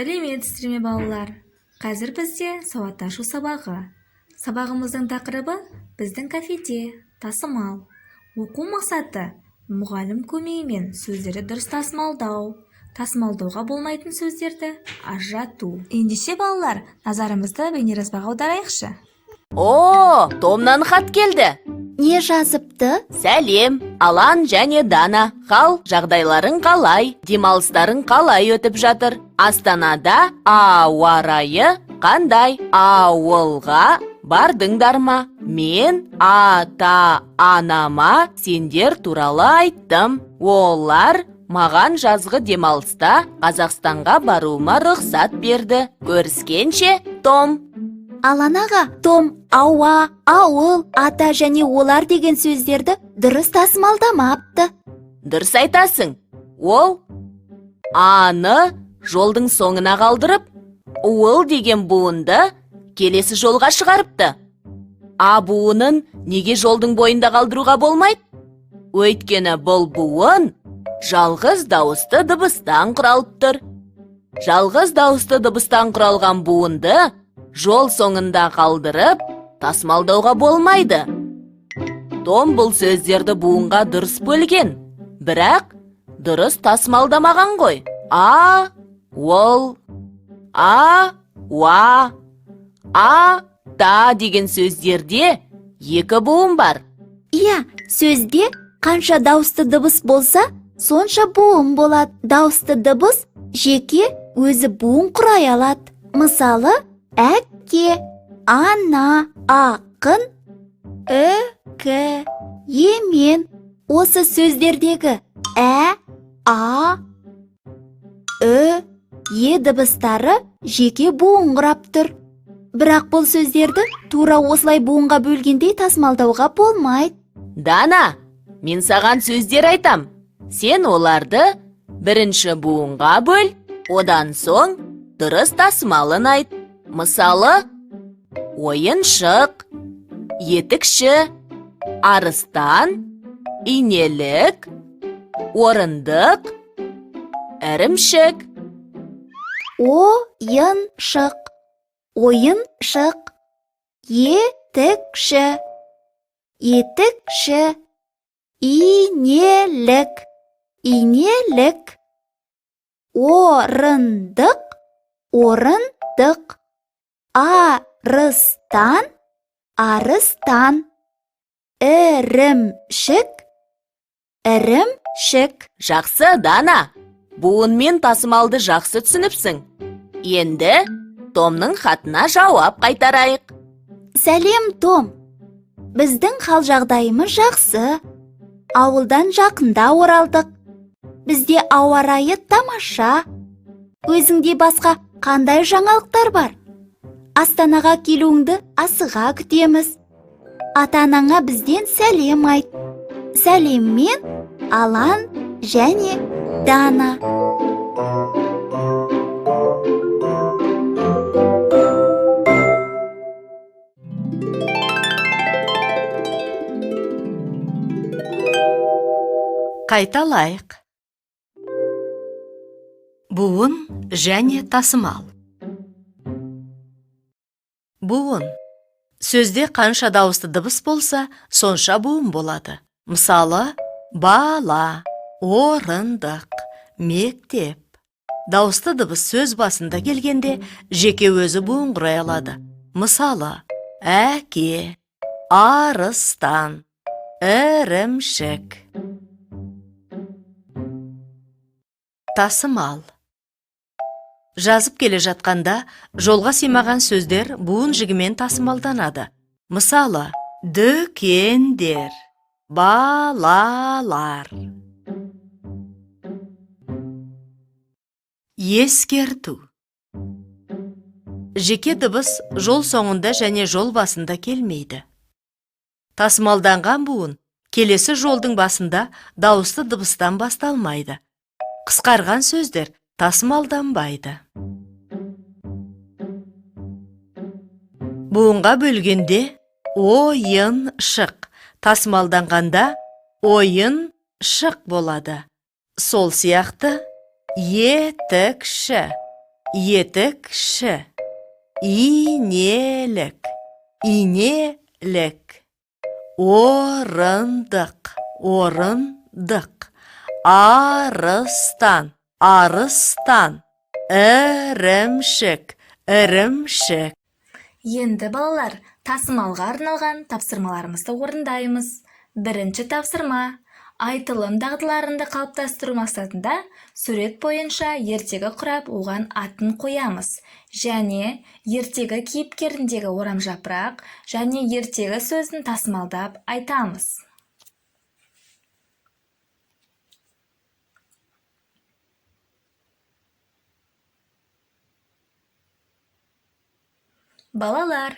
Сәлеметсіздер ме балалар? Қазір бізде сауатташу сабағы. Сабағымыздың тақырыбы біздің кафеде тасымал. Оқу мақсаты мұғалім көмегімен сөздерді дұрыс тасымалдау. Тасымалдауға болмайтын сөздерді ажырату. Ендеше балалар, назарымызды бейнежазбаға аударайықшы. Томнан хат келді. Не жазыпты? Сәлем, Алан және Дана. Қал, жағдайларың қалай? Демалыстарың қалай өтіп жатыр? Астанада ауа райы қандай? Ауылға бардыңдар ма? Мен ата-анама сендер туралы айттым. Олар маған жазғы демалыста Қазақстанға баруыма рұқсат берді. Көріскенше, Том. Алан аға, Том ауа, ауыл, ата және олар деген сөздерді дұрыс тасымалдамапты. Дұрыс айтасың. Ол аны жолдың соңына қалдырып, уыл деген буынды келесі жолға шығарыпты. А буынын неге жолдың бойында қалдыруға болмайды? Өйткені бұл буын жалғыз дауысты дыбыстан құралып тұр. Жалғыз дауысты дыбыстан құралған буынды жол соңында қалдырып, тасымалдауға болмайды. Том бұл сөздерді буынға дұрыс бөлген, бірақ дұрыс тасымалдамаған ғой. Ол, уа, та деген сөздерде екі буын бар. Иә, сөзде қанша дауысты дыбыс болса, сонша буын болады. Дауысты дыбыс жеке өзі буын құрай алады. Мысалы, әкке, ана, ақын, емен. Осы сөздердегі дыбыстары жеке буын құрап тұр. Бірақ бұл сөздерді тура осылай буынға бөлгендей тасымалдауға болмайды. Дана, мен саған сөздер айтам. Сен оларды бірінші буынға бөл, одан соң дұрыс тасымалын айт. Мысалы, ойыншық, етікші, арыстан, инелік, орындық, ірімшік. Ойыншық, етікші, инелік, орындық, арыстан, ірімшік. Жақсы, Дана. Буынмен тасымалды жақсы түсініпсің. Енді Томның хатына жауап қайтарайық. Сәлем, Том. Біздің хал жағдайымыз жақсы. Ауылдан жақында оралдық. Бізде ауа райы тамаша. Өзіңде басқа қандай жаңалықтар бар? Астанаға келуіңді асыға күтеміз. Ата-анаңа бізден сәлем айт. Сәлеммен Алан және Дана. Қайталайық. Буын және тасымал. Буын. Сөзде қанша дауысты дыбыс болса, сонша буын болады. Мысалы, бала, орындық, мектеп. Дауысты дыбыс сөз басында келгенде жеке өзі буын құрай алады. Мысалы, әке, арыстан, ірімшік. Тасымал. Жазып келе жатқанда жолға сыймаған сөздер буын жігімен тасымалданады. Мысалы, дүкендер, балалар. Ескерту. Жеке дыбыс жол соңында және жол басында келмейді. Тасымалданған буын келесі жолдың басында дауысты дыбыстан басталмайды. Қысқарған сөздер тасымалданбайды. Буынға бөлгенде ойыншық, тасымалданғанда ойыншық болады. Сол сияқты етікші, етікші, инелік, инелік, орындық, орындық, арыстан, арыстан, ірімшік, ірімшік. Енді балалар, тасымалға арналған тапсырмаларымызды орындаймыз. Бірінші тапсырма. Айтылым дағдыларында қалыптастыру мақсатында сурет бойынша ертегі құрап, оған атын қоямыз. Және ертегі кейіпкеріндегі орамжапырақ және ертегі сөзін тасымалдап айтамыз. Балалар,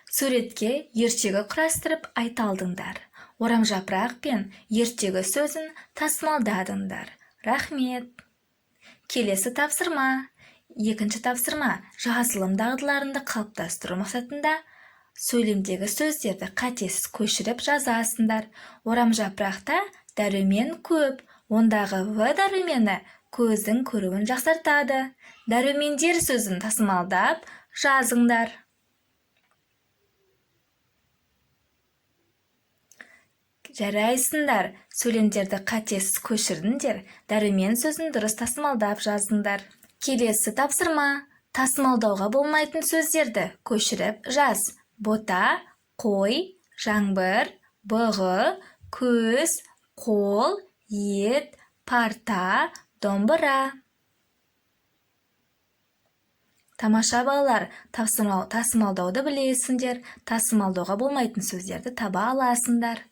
суретке ертегі құрастырып айта алдыңдар. Орамжапырақ пен ертегі сөзін тасымалдадыңдар. Рахмет. Келесі тапсырма. Екінші тапсырма. Жазылым дағдыларында қалыптастыру мақсатында сөйлемдегі сөздерді қатесіз көшіріп жазасыңдар. Орамжапырақта дәрумен көп. Ондағы В дәрумені көздің көруін жақсартады. Дәрумендер сөзін тасымалдап жазыңдар. Жарайсыңдар, сөйлемдерді қатесіз көшірдіңдер, дәрумен сөзін дұрыс тасымалдап жаздыңдар. Келесі тапсырма. Тасымалдауға болмайтын сөздерді көшіріп жаз. Бота, қой, жаңбыр, бұғы, көз, қол, ет, парта, домбыра. Тамаша балалар, тасымалдауды білесіңдер, тасымалдауға болмайтын сөздерді таба аласыңдар.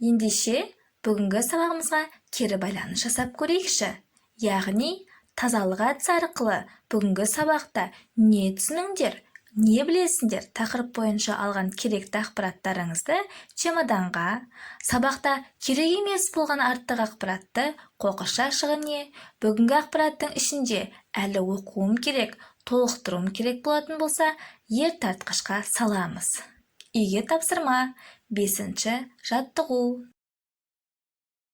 Ендеше, бүгінгі сабағымызға кері байланыс жасап көрейікші. Яғни, тазалық әдісі арқылы бүгінгі сабақта не түсініңдер, не білесіңдер, тақырып бойынша алған керекті ақпараттарыңызды чемоданға, сабақта керек емес болған артық ақпаратты қоқысша шығыне, бүгінгі ақпараттың ішінде әлі оқуым керек, толықтыруым керек болатын болса, ертартқышқа саламыз. Үйге тапсырма. 5-ші жаттығу.